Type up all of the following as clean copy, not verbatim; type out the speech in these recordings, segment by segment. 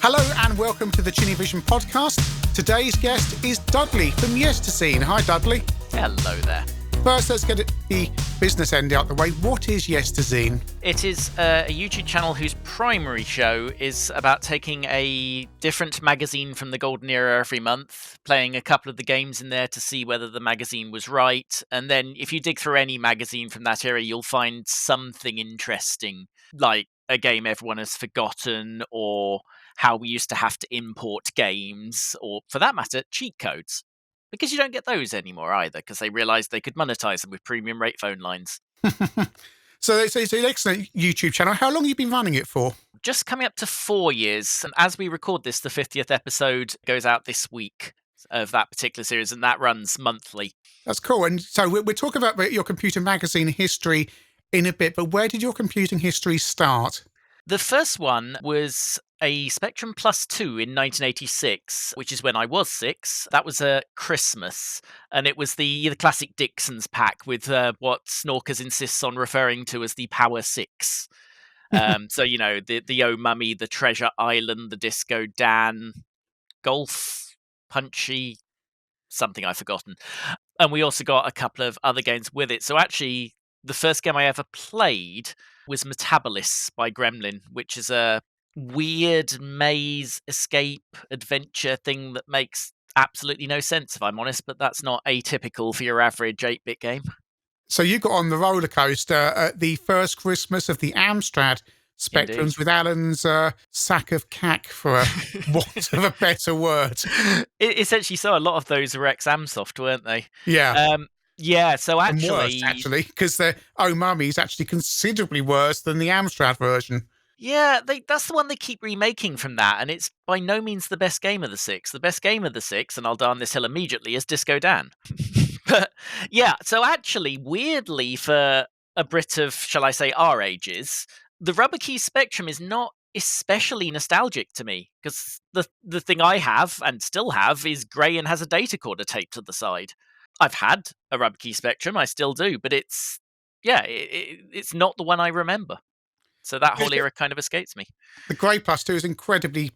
Hello and welcome to the ChinnyVision podcast. Today's guest is Dudley from Yesterzine. Hi, Dudley. Hello there. First, let's get the business end out the way. What is Yesterzine? It is a YouTube channel whose primary show is about taking a different magazine from the golden era every month, playing a couple of the games in there to see whether the magazine was right. And then if you dig through any magazine from that era, you'll find something interesting, like a game everyone has forgotten, or how we used to have to import games, or for that matter, cheat codes. Because you don't get those anymore either, because they realised they could monetize them with premium rate phone lines. So it's an excellent YouTube channel. How long have you been running it for? Just coming up to 4 years. And as we record this, the 50th episode goes out this week of that particular series, and that runs monthly. That's cool. And so we're talking about your computer magazine history in a bit, but where did your computing history start? The first one was a Spectrum Plus 2 in 1986, which is when I was 6. That was a Christmas, and it was the classic Dixon's pack with what Snorkers insists on referring to as the Power 6. So, you know, the Oh Mummy, the Treasure Island, the Disco Dan, Golf, Punchy, something I've forgotten. And we also got a couple of other games with it. So actually, the first game I ever played was Metabolis by Gremlin, which is a weird maze escape adventure thing that makes absolutely no sense, if I'm honest, but that's not atypical for your average 8-bit game. So you got on the roller coaster at the first Christmas of the Amstrad Spectrums. Indeed. With Alan's sack of cack, for want of a better word. Essentially, so a lot of those were ex-Amsoft, weren't they? Yeah. Yeah, so actually... worse, actually, because the Oh Mummy is actually considerably worse than the Amstrad version. Yeah, that's the one they keep remaking from that, and it's by no means the best game of the 6. The best game of the 6, and I'll die on this hill immediately, is Disco Dan. But yeah, so actually, weirdly, for a Brit of, shall I say, our ages, the Rubber Key Spectrum is not especially nostalgic to me, because the thing I have, and still have, is grey and has a data recorder taped to the side. I've had a Rubber Key Spectrum, I still do, but it's not the one I remember. So that whole era kind of escapes me. The Grey Plus 2 is an incredibly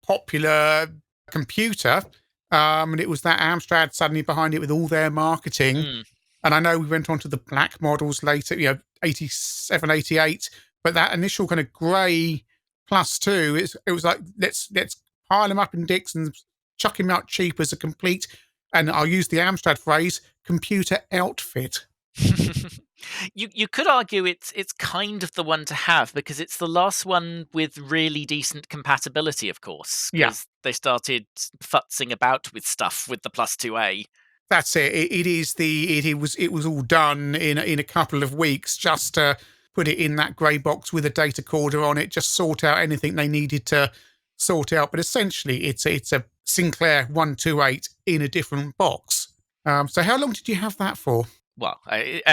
popular computer, and it was that Amstrad suddenly behind it with all their marketing. And I know we went on to the black models later, 87, 88, but that initial kind of Grey Plus 2, it was like, let's pile them up in Dixon's, chuck him out cheap as a complete, and I'll use the Amstrad phrase, computer outfit. You could argue it's kind of the one to have, because it's the last one with really decent compatibility, of course. Yeah. They started futzing about with stuff with the Plus 2A. That's it. It was all done in a couple of weeks, just to put it in that grey box with a data recorder on it, just sort out anything they needed to sort out. But essentially, it's a Sinclair 128 in a different box. So how long did you have that for? Well,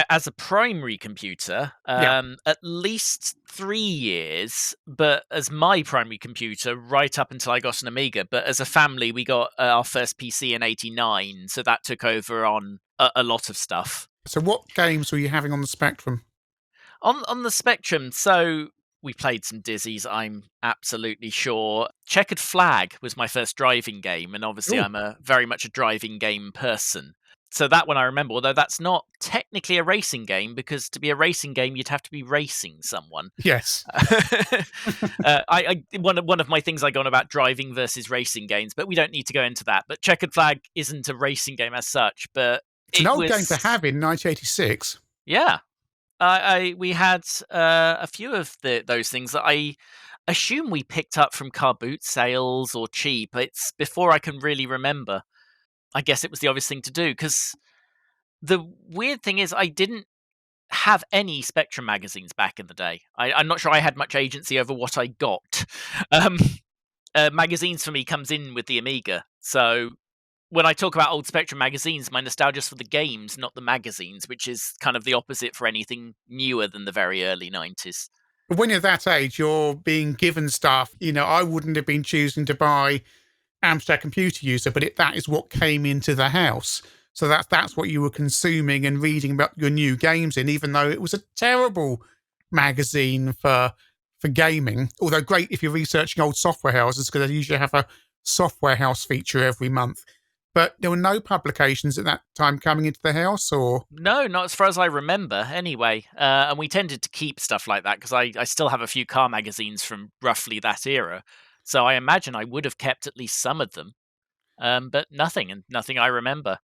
as a primary computer, at least 3 years, but as my primary computer, right up until I got an Amiga. But as a family, we got our first PC in 89, so that took over on a lot of stuff. So what games were you having on the Spectrum? On the Spectrum, so we played some Dizzies, I'm absolutely sure. Checkered Flag was my first driving game, and obviously I'm very much a driving game person. So that one I remember, although that's not technically a racing game, because to be a racing game, you'd have to be racing someone. Yes. One of my things I go on about driving versus racing games, but we don't need to go into that. But Checkered Flag isn't a racing game as such, but it's an old game to have in 1986. Yeah. We had a few of those things that I assume we picked up from car boot sales or cheap. It's before I can really remember. I guess it was the obvious thing to do, because the weird thing is I didn't have any Spectrum magazines back in the day. I'm not sure I had much agency over what I got. Magazines for me comes in with the Amiga. So when I talk about old Spectrum magazines, my nostalgia's for the games, not the magazines, which is kind of the opposite for anything newer than the very early 90s. When you're that age, you're being given stuff. I wouldn't have been choosing to buy Amstrad Computer User, but that is what came into the house. So that's what you were consuming and reading about your new games in, even though it was a terrible magazine for for gaming, although great if you're researching old software houses because they usually have a software house feature every month. But there were no publications at that time coming into the house, or No, not as far as I remember, anyway. And we tended to keep stuff like that because I still have a few car magazines from roughly that era. So I imagine I would have kept at least some of them, but nothing, and nothing I remember.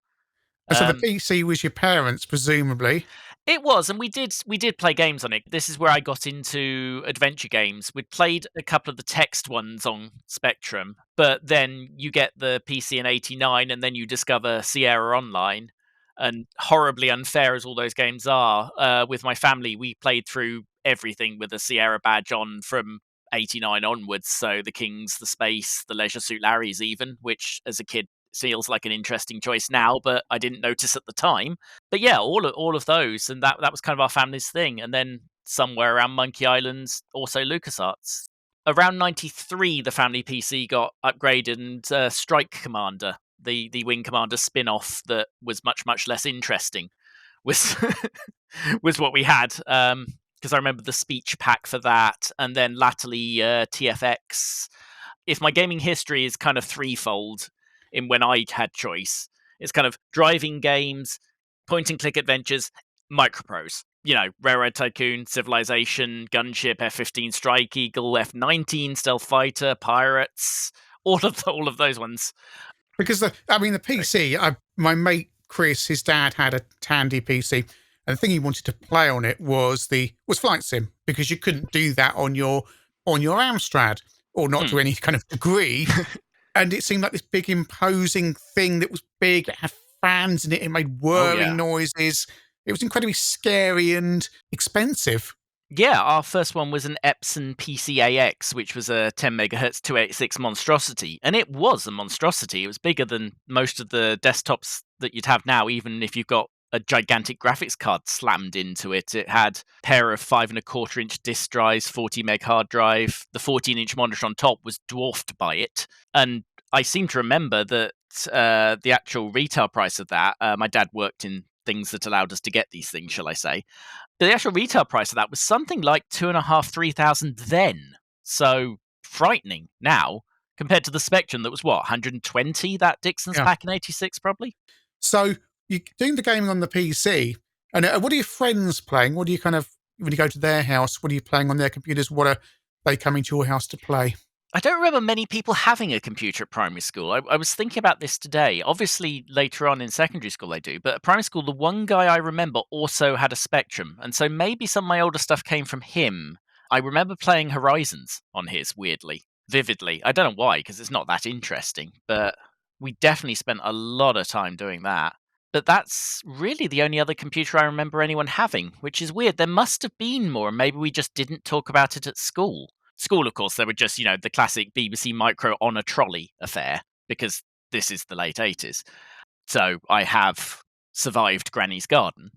and so the Um, PC was your parents, presumably. It was, and we did play games on it. This is where I got into adventure games. We'd played a couple of the text ones on Spectrum, but then you get the PC in '89, and then you discover Sierra Online. And horribly unfair as all those games are, with my family, we played through everything with a Sierra badge on from '89 onwards. So the Kings, the Space, the Leisure Suit Larrys, even, which as a kid feels like an interesting choice now, but I didn't notice at the time. But yeah, all of those, and that was kind of our family's thing. And then somewhere around Monkey Islands, also LucasArts. Around '93, the family PC got upgraded, and Strike Commander, the Wing Commander spin-off that was much less interesting, was was what we had. Because I remember the speech pack for that, and then latterly TFX. If my gaming history is kind of threefold in when I had choice, it's kind of driving games, point and click adventures, microprose. You know, Railroad Tycoon, Civilization, Gunship, F-15 Strike Eagle, F-19 Stealth Fighter, Pirates, all of those ones. Because the PC, my mate Chris, his dad had a Tandy PC, and the thing he wanted to play on it was Flight Sim, because you couldn't do that on your Amstrad, or not to any kind of degree. And it seemed like this big imposing thing that was big, it had fans in it, it made whirring noises. It was incredibly scary and expensive. Yeah, our first one was an Epson PCAX, which was a 10 megahertz 286 monstrosity, and it was a monstrosity. It was bigger than most of the desktops that you'd have now, even if you've got a gigantic graphics card slammed into it. It had a pair of 5.25-inch disk drives, 40 meg hard drive. The 14-inch monitor on top was dwarfed by it, and I seem to remember that the actual retail price of that. My dad worked in things that allowed us to get these things, shall I say? But the actual retail price of that was something like 2,500, 3,000 then. So frightening now compared to the Spectrum that was what, 120, that Dixon's Yeah. pack in '86 probably. So you're doing the gaming on the PC, and what are your friends playing? What do you when you go to their house, what are you playing on their computers? What are they coming to your house to play? I don't remember many people having a computer at primary school. I was thinking about this today. Obviously, later on in secondary school, they do. But at primary school, the one guy I remember also had a Spectrum. And so maybe some of my older stuff came from him. I remember playing Horizons on his, weirdly, vividly. I don't know why, because it's not that interesting. But we definitely spent a lot of time doing that. But that's really the only other computer I remember anyone having, which is weird. There must have been more, and maybe we just didn't talk about it at school. School, of course, they were just, the classic BBC Micro on a trolley affair, because this is the late 80s. So I have survived Granny's Garden.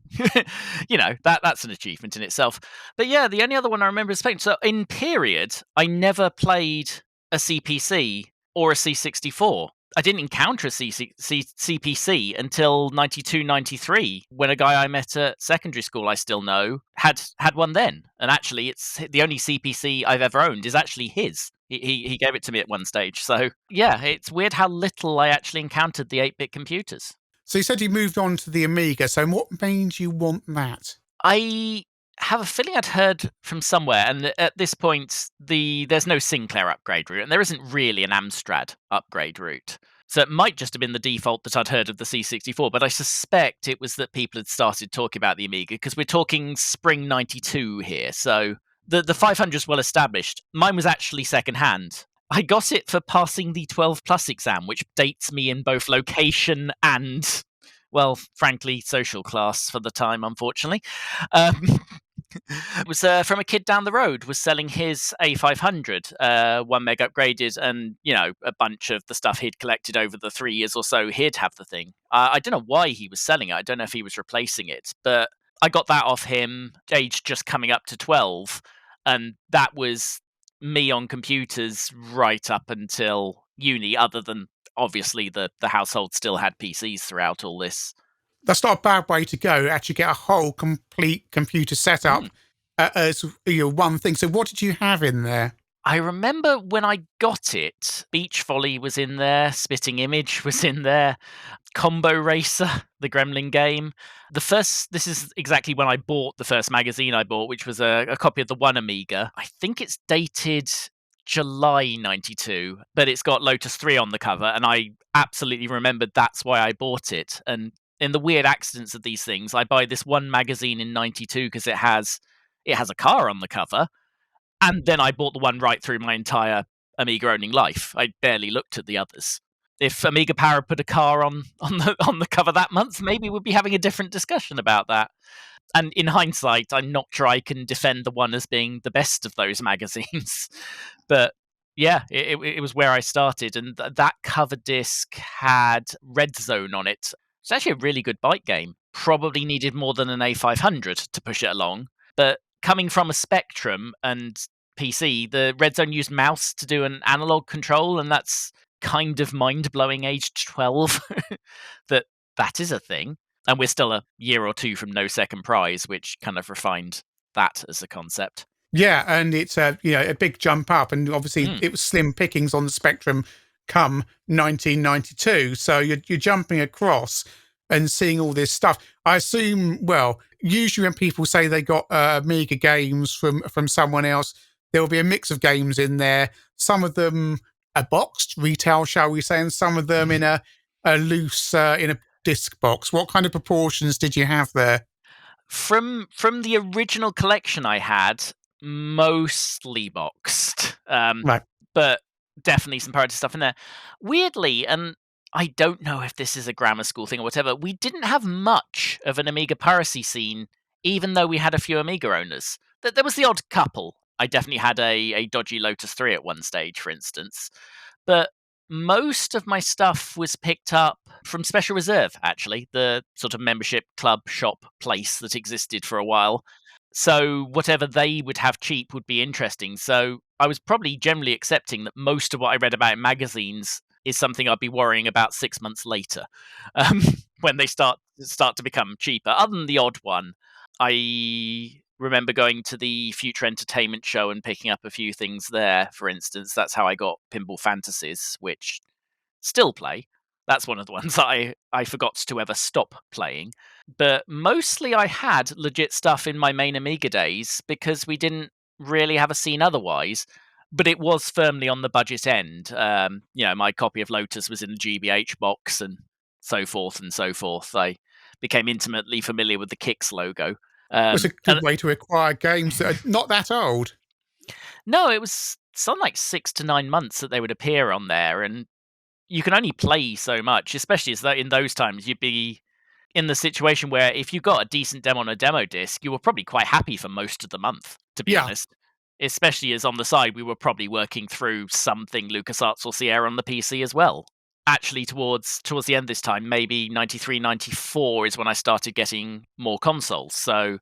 That's an achievement in itself. But yeah, the only other one I remember is Spain. So in period, I never played a CPC or a C64. I didn't encounter a CPC until 92, 93, when a guy I met at secondary school, I still know, had one then. And actually, it's the only CPC I've ever owned is actually his. He gave it to me at one stage. So yeah, it's weird how little I actually encountered the 8-bit computers. So you said you moved on to the Amiga. So what made you want that? I have a feeling I'd heard from somewhere, and at this point, there's no Sinclair upgrade route, and there isn't really an Amstrad upgrade route. So it might just have been the default that I'd heard of the C64, but I suspect it was that people had started talking about the Amiga, because we're talking spring 92 here, so the 500 is well established. Mine was actually secondhand. I got it for passing the 12 plus exam, which dates me in both location and, well, frankly, social class for the time, unfortunately. It was from a kid down the road, was selling his A500, 1 meg upgraded, and, a bunch of the stuff he'd collected over the 3 years or so, he'd have the thing. I don't know why he was selling it. I don't know if he was replacing it, but I got that off him, age just coming up to 12, and that was me on computers right up until uni, other than, obviously, the household still had PCs throughout all this. That's not a bad way to go. Actually get a whole complete computer setup as one thing. So what did you have in there? I remember when I got it, Beach Volley was in there, Spitting Image was in there, Combo Racer, the Gremlin game. This is exactly when I bought the first magazine I bought, which was a copy of the One Amiga. I think it's dated July 92, but it's got Lotus 3 on the cover, and I absolutely remembered that's why I bought it. And in the weird accidents of these things, I buy this one magazine in 92 because it has a car on the cover, and then I bought the one right through my entire Amiga owning life. I barely looked at the others. If Amiga Power put a car on the cover that month, maybe we'd be having a different discussion about that. And in hindsight, I'm not sure I can defend the one as being the best of those magazines. But yeah, it was where I started. And that cover disc had Red Zone on it. It's actually a really good bike game. Probably needed more than an A500 to push it along. But coming from a Spectrum and PC, the Red Zone used mouse to do an analog control, and that's kind of mind-blowing aged 12 that is a thing. And we're still a year or two from no second prize, which kind of refined that as a concept. Yeah, and it's a big jump up, and obviously it was slim pickings on the Spectrum come 1992. So you're jumping across and seeing all this stuff. I assume, well, usually when people say they got Amiga games from someone else, there will be a mix of games in there. Some of them are boxed retail, shall we say, and some of them in a loose in a disc box. What kind of proportions did you have there? From the original collection I had, mostly boxed, Right. but definitely some pirated stuff in there. Weirdly, and I don't know if this is a grammar school thing or whatever, we didn't have much of an Amiga piracy scene, even though we had a few Amiga owners. There was the odd couple. I definitely had a dodgy Lotus 3 at one stage, for instance. But most of my stuff was picked up from Special Reserve, actually, the sort of membership club shop place that existed for a while. So whatever they would have cheap would be interesting. So I was probably generally accepting that most of what I read about in magazines is something I'd be worrying about 6 months later, when they start to become cheaper. Other than the odd one, I remember going to the Future Entertainment show and picking up a few things there, for instance. That's how I got Pinball Fantasies, which still play. That's one of the ones that I forgot to ever stop playing. But mostly I had legit stuff in my main Amiga days because we didn't really have a scene otherwise. But it was firmly on the budget end. My copy of Lotus was in the GBH box and so forth and so forth. I became intimately familiar with the Kix logo. It's a good way to acquire games that are not that old. No, it was something like 6 to 9 months that they would appear on there, and you can only play so much, especially as though in those times you'd be in the situation where if you got a decent demo on a demo disc, you were probably quite happy for most of the month, to be Yeah. honest. Especially as on the side, we were probably working through something LucasArts or Sierra on the PC as well. Actually, towards the end this time, maybe 93, 94 is when I started getting more consoles. So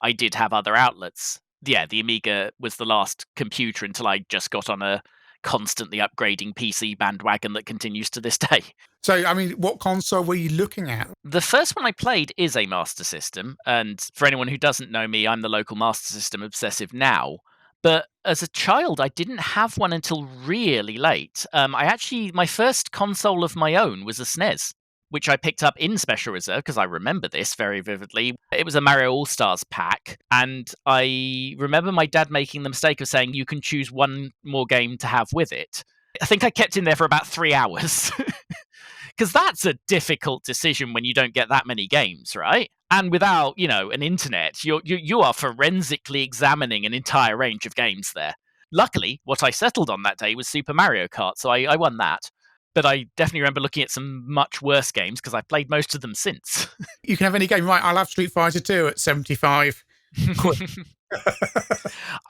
I did have other outlets. Yeah, the Amiga was the last computer until I just got on a constantly upgrading PC bandwagon that continues to this day. So, I mean, what console were you looking at? The first one I played is a Master System, and for anyone who doesn't know me, I'm the local Master System obsessive now. But as a child, I didn't have one until really late. My first console of my own was a SNES, which I picked up in Special Reserve because I remember this very vividly. It was a Mario All-Stars pack, and I remember my dad making the mistake of saying you can choose one more game to have with it. I think I kept in there for about 3 hours. Because that's a difficult decision when you don't get that many games, right? And without, an internet, you are forensically examining an entire range of games there. Luckily, what I settled on that day was Super Mario Kart, so I won that. But I definitely remember looking at some much worse games because I've played most of them since. You can have any game, right? I'll have Street Fighter 2 at 75 quid.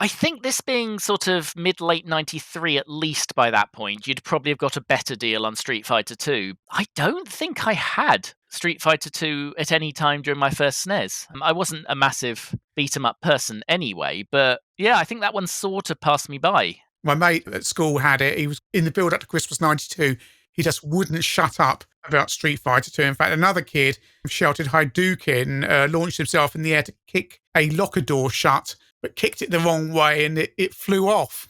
I think this being sort of mid-late 93 at least by that point, you'd probably have got a better deal on Street Fighter 2. I don't think I had Street Fighter 2 at any time during my first SNES. I wasn't a massive beat-em-up person anyway, but yeah, I think that one sort of passed me by. My mate at school had it. He was in the build up to Christmas 92. He just wouldn't shut up about Street Fighter 2. In fact, another kid shouted Hadouken, launched himself in the air to kick a locker door shut but kicked it the wrong way and it flew off.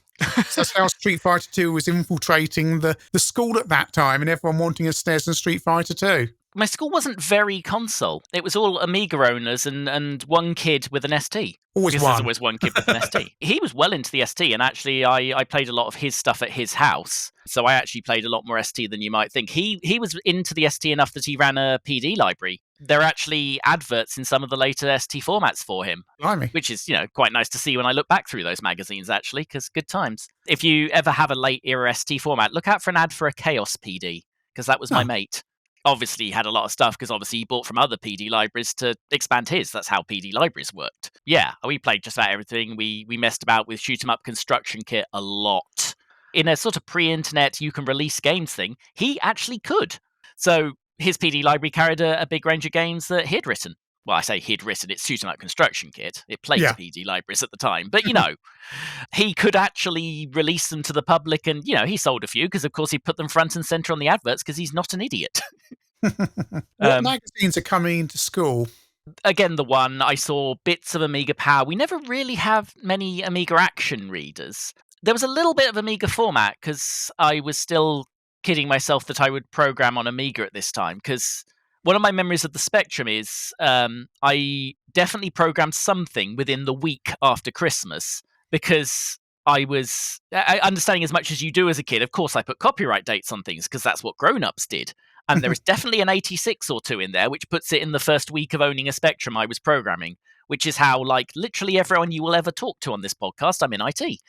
So that's how Street Fighter 2 was infiltrating the school at that time, and everyone wanting a SNES and Street Fighter 2. My school wasn't very console. It was all Amiga owners and one kid with an ST. Always Because one. there's always one kid with an ST. He was well into the ST, and actually I played a lot of his stuff at his house. So I actually played a lot more ST than you might think. He was into the ST enough that he ran a PD library. There are actually adverts in some of the later ST formats for him. Blimey. Which is, quite nice to see when I look back through those magazines, actually, because good times. If you ever have a late era ST format, look out for an ad for a Chaos PD, because that was my mate. Obviously, he had a lot of stuff because obviously he bought from other PD libraries to expand his. That's how PD libraries worked. Yeah, we played just about everything. We messed about with shoot 'em up construction kit a lot. In a sort of pre-internet, you can release games thing, he actually could. So his PD library carried a big range of games that he'd written. Well, I say he'd written, it's shoot 'em up construction kit. It played PD libraries at the time. But, he could actually release them to the public and, he sold a few because, of course, he put them front and center on the adverts because he's not an idiot. What magazines are coming into school? Again, the one I saw bits of Amiga Power. We never really have many Amiga Action readers. There was a little bit of Amiga format because I was still kidding myself that I would program on Amiga at this time, because one of my memories of the Spectrum is I definitely programmed something within the week after Christmas, because I was understanding as much as you do as a kid. Of course, I put copyright dates on things because that's what grown-ups did. And there is definitely an 86 or two in there, which puts it in the first week of owning a Spectrum I was programming, which is how, like, literally everyone you will ever talk to on this podcast, I'm in IT.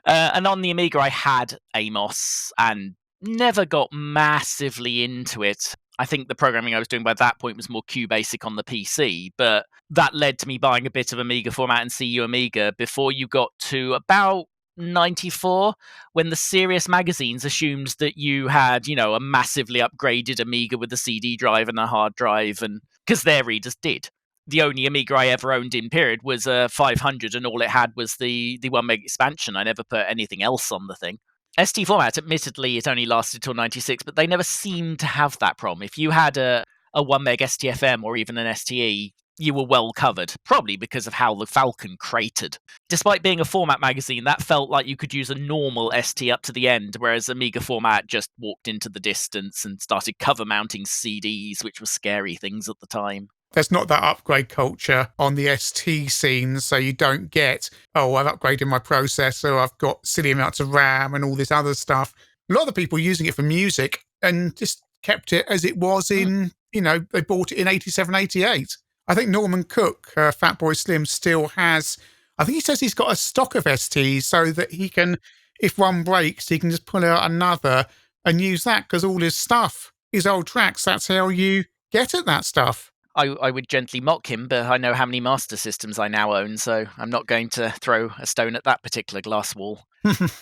And on the Amiga, I had Amos and never got massively into it. I think the programming I was doing by that point was more QBasic on the PC, but that led to me buying a bit of Amiga format and CU Amiga before you got to about 94, when the serious magazines assumed that you had, a massively upgraded Amiga with a CD drive and a hard drive, and because their readers did. The only Amiga I ever owned in period was a 500, and all it had was the 1 meg expansion. I never put anything else on the thing. ST format, admittedly, it only lasted till 96, but they never seemed to have that problem. If you had a 1 meg STFM or even an STE, you were well covered, probably because of how the Falcon cratered. Despite being a format magazine, that felt like you could use a normal ST up to the end, whereas Amiga format just walked into the distance and started cover mounting CDs, which were scary things at the time. There's not that upgrade culture on the ST scene, so you don't get, I've upgraded my processor, I've got silly amounts of RAM and all this other stuff. A lot of people using it for music and just kept it as it was in, they bought it in 87, 88. I think Norman Cook, Fatboy Slim, still has, I think he says he's got a stock of STs so that he can, if one breaks, he can just pull out another and use that, because all his stuff, his old tracks, that's how you get at that stuff. I would gently mock him, but I know how many Master Systems I now own, so I'm not going to throw a stone at that particular glass wall.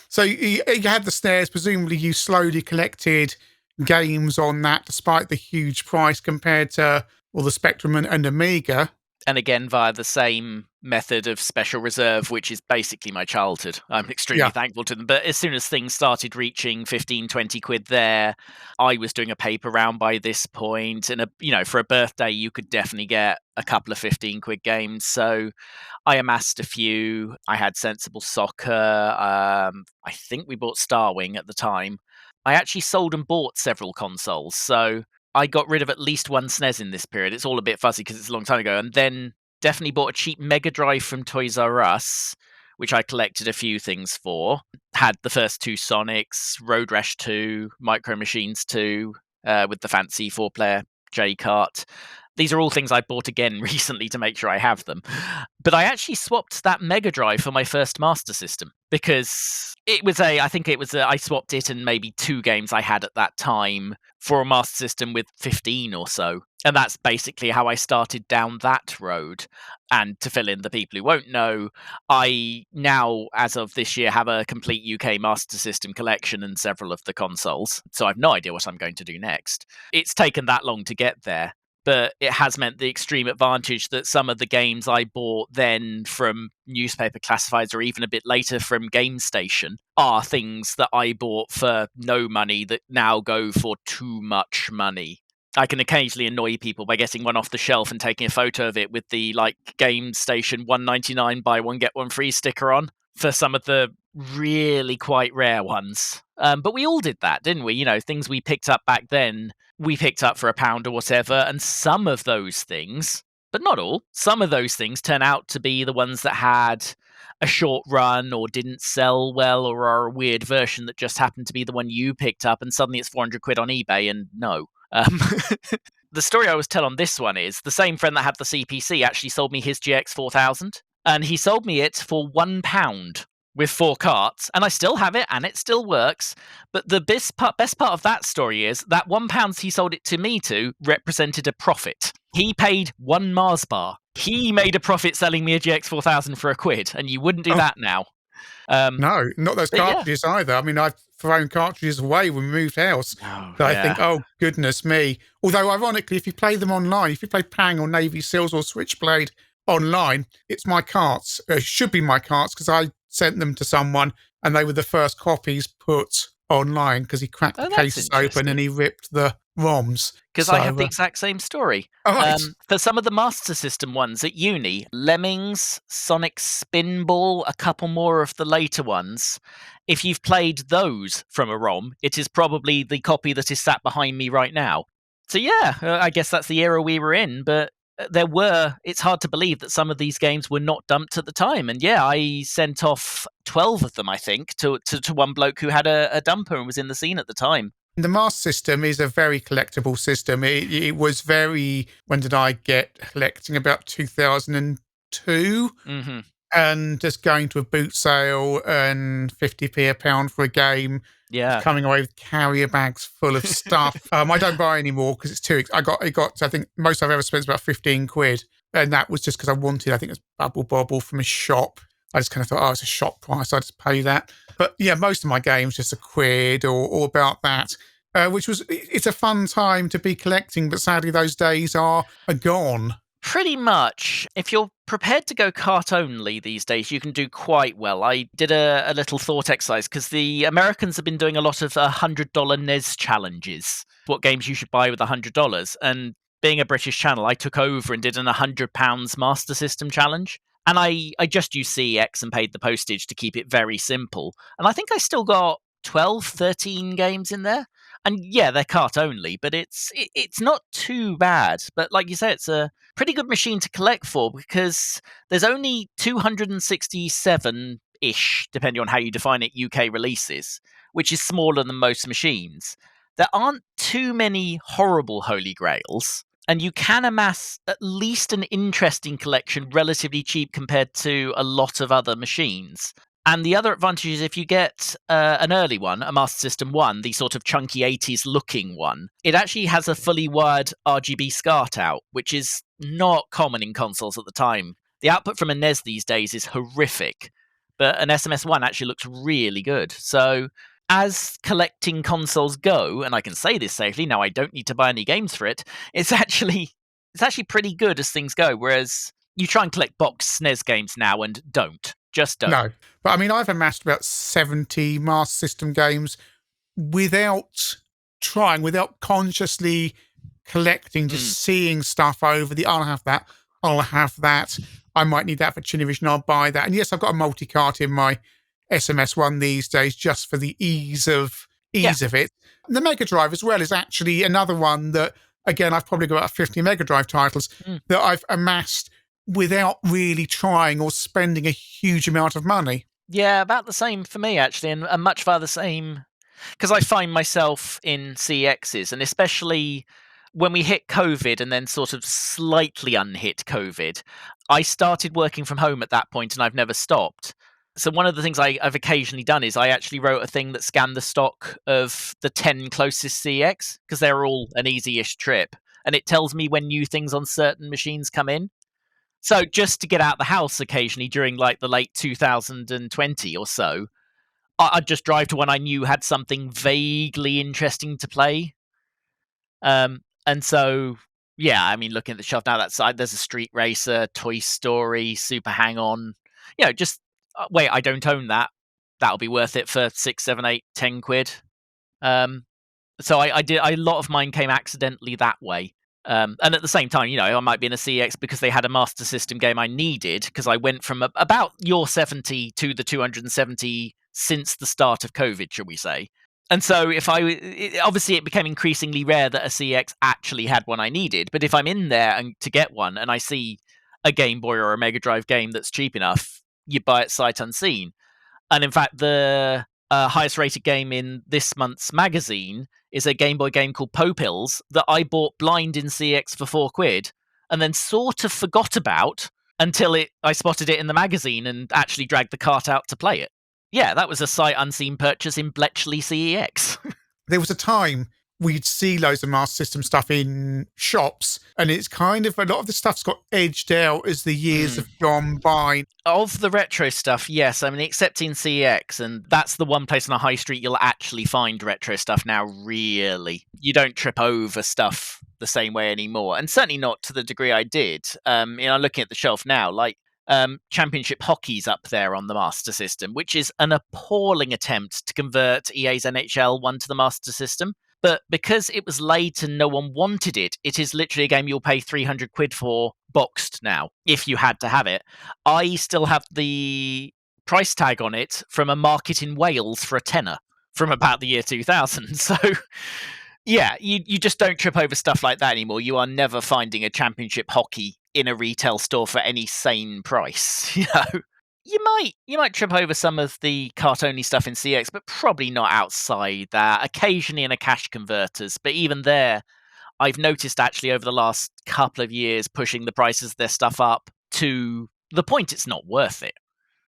So you had the SNES, presumably you slowly collected games on that despite the huge price compared to the Spectrum and Amiga. And again, via the same method of special reserve, which is basically my childhood. I'm extremely thankful to them. But as soon as things started reaching 15, 20 quid there, I was doing a paper round by this point. And, for a birthday, you could definitely get a couple of 15 quid games. So I amassed a few. I had Sensible Soccer. I think we bought Starwing at the time. I actually sold and bought several consoles. So I got rid of at least one SNES in this period. It's all a bit fuzzy because it's a long time ago. And then definitely bought a cheap Mega Drive from Toys R Us, which I collected a few things for. Had the first two Sonics, Road Rash 2, Micro Machines 2, with the fancy 4-player J-Kart. These are all things I bought again recently to make sure I have them. But I actually swapped that Mega Drive for my first Master System, because I swapped it and maybe 2 games I had at that time for a Master System with 15 or so. And that's basically how I started down that road. And to fill in the people who won't know, I now, as of this year, have a complete UK Master System collection and several of the consoles. So I've no idea what I'm going to do next. It's taken that long to get there. But it has meant the extreme advantage that some of the games I bought then from newspaper classifieds, or even a bit later from GameStation, are things that I bought for no money that now go for too much money. I can occasionally annoy people by getting one off the shelf and taking a photo of it with the like Game Station 199 buy one get one free sticker on for some of the really quite rare ones. But we all did that, didn't we? You know, things we picked up back then, we picked up for £1 or whatever, and some of those things, but not all, some of those things turn out to be the ones that had a short run or didn't sell well or are a weird version that just happened to be the one you picked up, and suddenly it's 400 quid on eBay, and no. The story I always tell on this one is the same friend that had the CPC actually sold me his GX 4000, and he sold me it for £1 with 4 carts, and I still have it, and it still works. But the best part of that story is that £1 he sold it to me to represented a profit. He paid 1 Mars bar. He made a profit selling me a GX 4000 for £1, and you wouldn't do that now. No, not those cartridges either. I mean, I've thrown cartridges away when we moved house. I think, oh, goodness me. Although, ironically, if you play them online, if you play Pang or Navy Seals or Switchblade online, it's my carts. It should be my carts because I sent them to someone and they were the first copies put online because he cracked the cases open and he ripped the ROMs. Because I have the exact same story. Right. For some of the Master System ones at uni, Lemmings, Sonic Spinball, a couple more of the later ones, if you've played those from a ROM, it is probably the copy that is sat behind me right now. So yeah, I guess that's the era we were in, but it's hard to believe that some of these games were not dumped at the time. And yeah, I sent off 12 of them, I think, to one bloke who had a dumper and was in the scene at the time. The Master System is a very collectible system. It was very, when did I get collecting? About 2002. Mm-hmm. And just going to a boot sale and 50p a pound for a game. Yeah. Coming away with carrier bags full of stuff. I don't buy anymore because it's too. I got. I think most I've ever spent is about 15 quid, and that was just because I wanted. I think it's Bubble Bobble from a shop. I just kind of thought, oh, it's a shop price. I just pay that. But yeah, most of my games just £1 or about that. It's a fun time to be collecting, but sadly those days are gone. Pretty much. If you're prepared to go cart only these days, you can do quite well. I did a little thought exercise because the Americans have been doing a lot of $100 NES challenges. What games you should buy with $100. And being a British channel, I took over and did an £100 Master System challenge. And I just used CEX and paid the postage to keep it very simple. And I think I still got 12, 13 games in there. And yeah, they're cart only, but it's not too bad. But like you say, it's a pretty good machine to collect for because there's only 267-ish, depending on how you define it, UK releases, which is smaller than most machines. There aren't too many horrible holy grails, and you can amass at least an interesting collection relatively cheap compared to a lot of other machines. And the other advantage is if you get an early one, a Master System 1, the sort of chunky 80s looking one, it actually has a fully wired RGB SCART out, which is not common in consoles at the time. The output from a NES these days is horrific, but an SMS1 actually looks really good. So as collecting consoles go, and I can say this safely, now I don't need to buy any games for it, it's actually pretty good as things go, whereas you try and collect box SNES games now and don't. Just don't. No. But I mean, I've amassed about 70 Master System games without consciously collecting, just seeing stuff over I'll have that. I might need that for ChinnyVision. I'll buy that. And yes, I've got a multi-cart in my SMS1 these days just for the ease of it. And the Mega Drive as well is actually another one that, again, I've probably got about 50 Mega Drive titles that I've amassed without really trying or spending a huge amount of money. Yeah, about the same for me, actually, and much far the same, because I find myself in CXs, and especially when we hit COVID and then sort of slightly unhit COVID, I started working from home at that point, and I've never stopped. So one of the things I've occasionally done is I actually wrote a thing that scanned the stock of the 10 closest CX, because they're all an easy-ish trip, and it tells me when new things on certain machines come in. So just to get out the house occasionally during like the late 2020 or so, I'd just drive to one I knew had something vaguely interesting to play. And so, yeah, I mean, looking at the shelf now, that side, there's a Street Racer, Toy Story, Super Hang-On. You know, just, wait, I don't own that. That'll be worth it for 6, 7, 8, 10 quid. So I did a lot of mine came accidentally that way. And at the same time, I might be in a CX because they had a Master System game I needed, because I went from about your 70 to the 270 since the start of COVID, shall we say. And so obviously it became increasingly rare that a CX actually had one I needed. But if I'm in there and to get one and I see a Game Boy or a Mega Drive game that's cheap enough, you buy it sight unseen. And in fact, the highest rated game in this month's magazine is a Game Boy game called Popils that I bought blind in CX for £4 and then sort of forgot about until I spotted it in the magazine and actually dragged the cart out to play it. Yeah, that was a sight unseen purchase in Bletchley CEX. There was a time we'd see loads of Master System stuff in shops, and it's kind of, a lot of the stuff's got edged out as the years have gone by. Of the retro stuff, yes. I mean, except in CX, and that's the one place on a high street you'll actually find retro stuff now, really. You don't trip over stuff the same way anymore, and certainly not to the degree I did. Looking at the shelf now, like Championship Hockey's up there on the Master System, which is an appalling attempt to convert EA's NHL 1 to the Master System. But because it was late and no one wanted it, it is literally a game you'll pay £300 for boxed now, if you had to have it. I still have the price tag on it from a market in Wales for a tenner from about the year 2000. So, yeah, you just don't trip over stuff like that anymore. You are never finding a Championship Hockey in a retail store for any sane price. You might trip over some of the cart-only stuff in CX, but probably not outside that. Occasionally in a cash converters, but even there, I've noticed actually over the last couple of years pushing the prices of their stuff up to the point it's not worth it.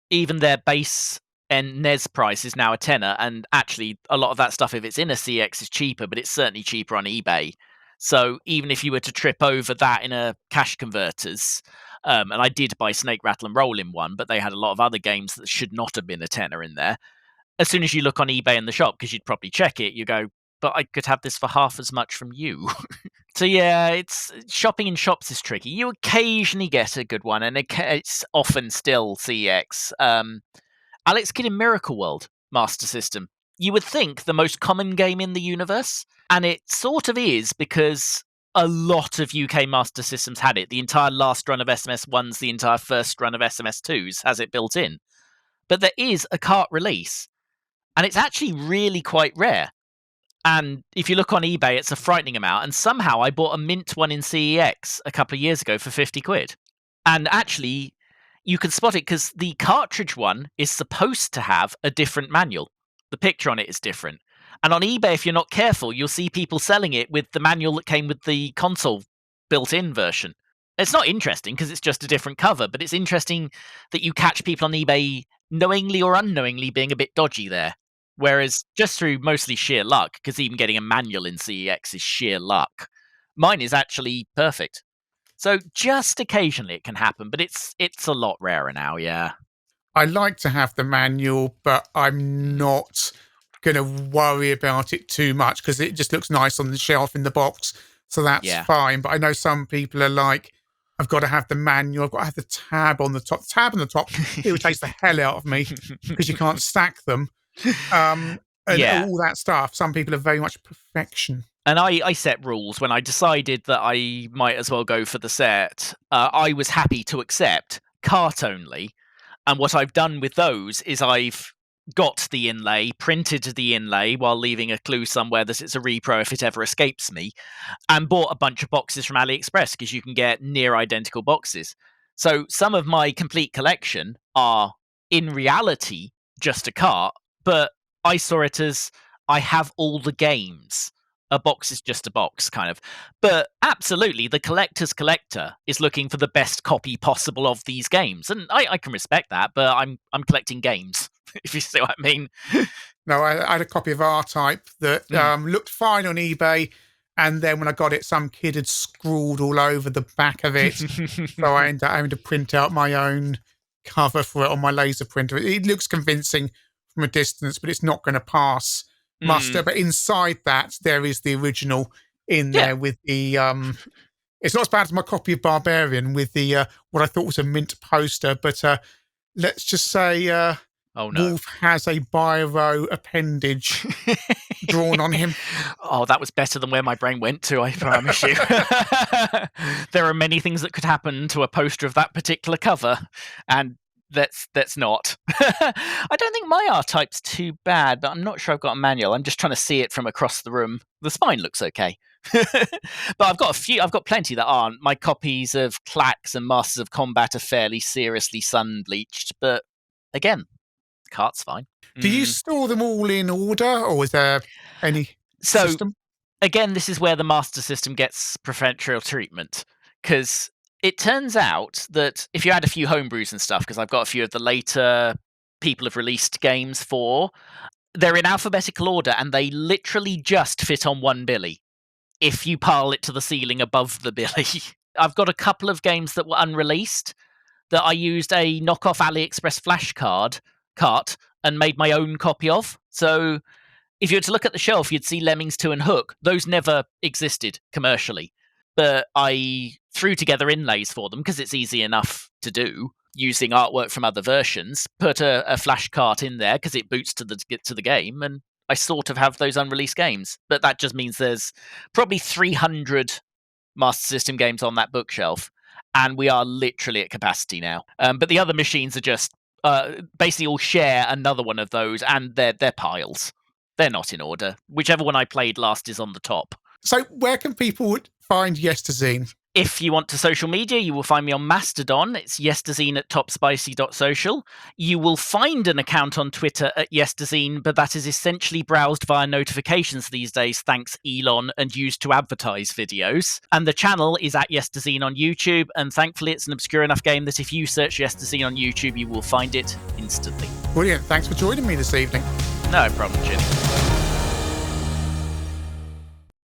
Even their base and NES price is now a tenner, and actually a lot of that stuff, if it's in a CX, is cheaper, but it's certainly cheaper on eBay. So even if you were to trip over that in a cash converters, and I did buy Snake, Rattle and Roll in one, but they had a lot of other games that should not have been a tenner in there. As soon as you look on eBay in the shop, because you'd probably check it, you go, but I could have this for half as much from you. So yeah, it's shopping in shops is tricky. You occasionally get a good one, and it's often still CX. Alex Kidd in Miracle World, Master System. You would think the most common game in the universe, and it sort of is, because a lot of UK Master Systems had it. The entire last run of SMS1s, the entire first run of SMS2s has it built in. But there is a cart release, and it's actually really quite rare. And if you look on eBay, it's a frightening amount. And somehow I bought a mint one in CEX a couple of years ago for £50. And actually, you can spot it because the cartridge one is supposed to have a different manual. The picture on it is different. And on eBay, if you're not careful, you'll see people selling it with the manual that came with the console built-in version. It's not interesting because it's just a different cover, but it's interesting that you catch people on eBay knowingly or unknowingly being a bit dodgy there. Whereas just through mostly sheer luck, because even getting a manual in CEX is sheer luck, mine is actually perfect. So just occasionally it can happen, but it's a lot rarer now, yeah. I like to have the manual, but I'm not going to worry about it too much because it just looks nice on the shelf in the box. So that's fine. But I know some people are like, I've got to have the manual. I've got to have the tab on the top. The tab on the top, it irritates the hell out of me because you can't stack them. And all that stuff. Some people are very much perfection. And I set rules when I decided that I might as well go for the set. I was happy to accept cart only. And what I've done with those is I've got the inlay, printed the inlay while leaving a clue somewhere that it's a repro if it ever escapes me, and bought a bunch of boxes from AliExpress because you can get near identical boxes. So some of my complete collection are in reality just a cart, but I saw it as I have all the games. A box is just a box, kind of. But absolutely, the collector's collector is looking for the best copy possible of these games. And I can respect that, but I'm collecting games, if you see what I mean. No, I had a copy of R-Type that looked fine on eBay. And then when I got it, some kid had scrawled all over the back of it. So I ended up having to print out my own cover for it on my laser printer. It looks convincing from a distance, but it's not going to pass muster. But inside that, there is the original in there with the it's not as bad as my copy of Barbarian with the what I thought was a mint poster, but let's just say Wolf has a biro appendage drawn on him. Oh, that was better than where my brain went to, I promise you. There are many things that could happen to a poster of that particular cover, and that's not. I don't think my R-Type's too bad, but I'm not sure I've got a manual. I'm just trying to see it from across the room. The spine looks okay. But I've got plenty that aren't. My copies of Clacks and Masters of Combat are fairly seriously sun-bleached, but again, cart's fine. Do you store them all in order, or is there any system? Again, this is where the Master System gets preferential treatment, because it turns out that if you add a few homebrews and stuff, because I've got a few of the later people have released games for, they're in alphabetical order, and they literally just fit on one billy if you pile it to the ceiling above the billy. I've got a couple of games that were unreleased that I used a knockoff AliExpress cart and made my own copy of. So if you were to look at the shelf, you'd see Lemmings 2 and Hook. Those never existed commercially, but I threw together inlays for them because it's easy enough to do using artwork from other versions. Put a flash cart in there because it boots to the game, and I sort of have those unreleased games. But that just means there's probably 300 Master System games on that bookshelf, and we are literally at capacity now. But the other machines are just basically all share another one of those, and they're piles. They're not in order. Whichever one I played last is on the top. So where can people find Yesterzine? If you want to social media, you will find me on Mastodon. It's Yesterzine at topspicy.social. You will find an account on Twitter at Yesterzine, but that is essentially browsed via notifications these days, thanks Elon, and used to advertise videos. And the channel is at Yesterzine on YouTube, and thankfully it's an obscure enough game that if you search Yesterzine on YouTube, you will find it instantly. Brilliant. Thanks for joining me this evening. No problem, Chinny.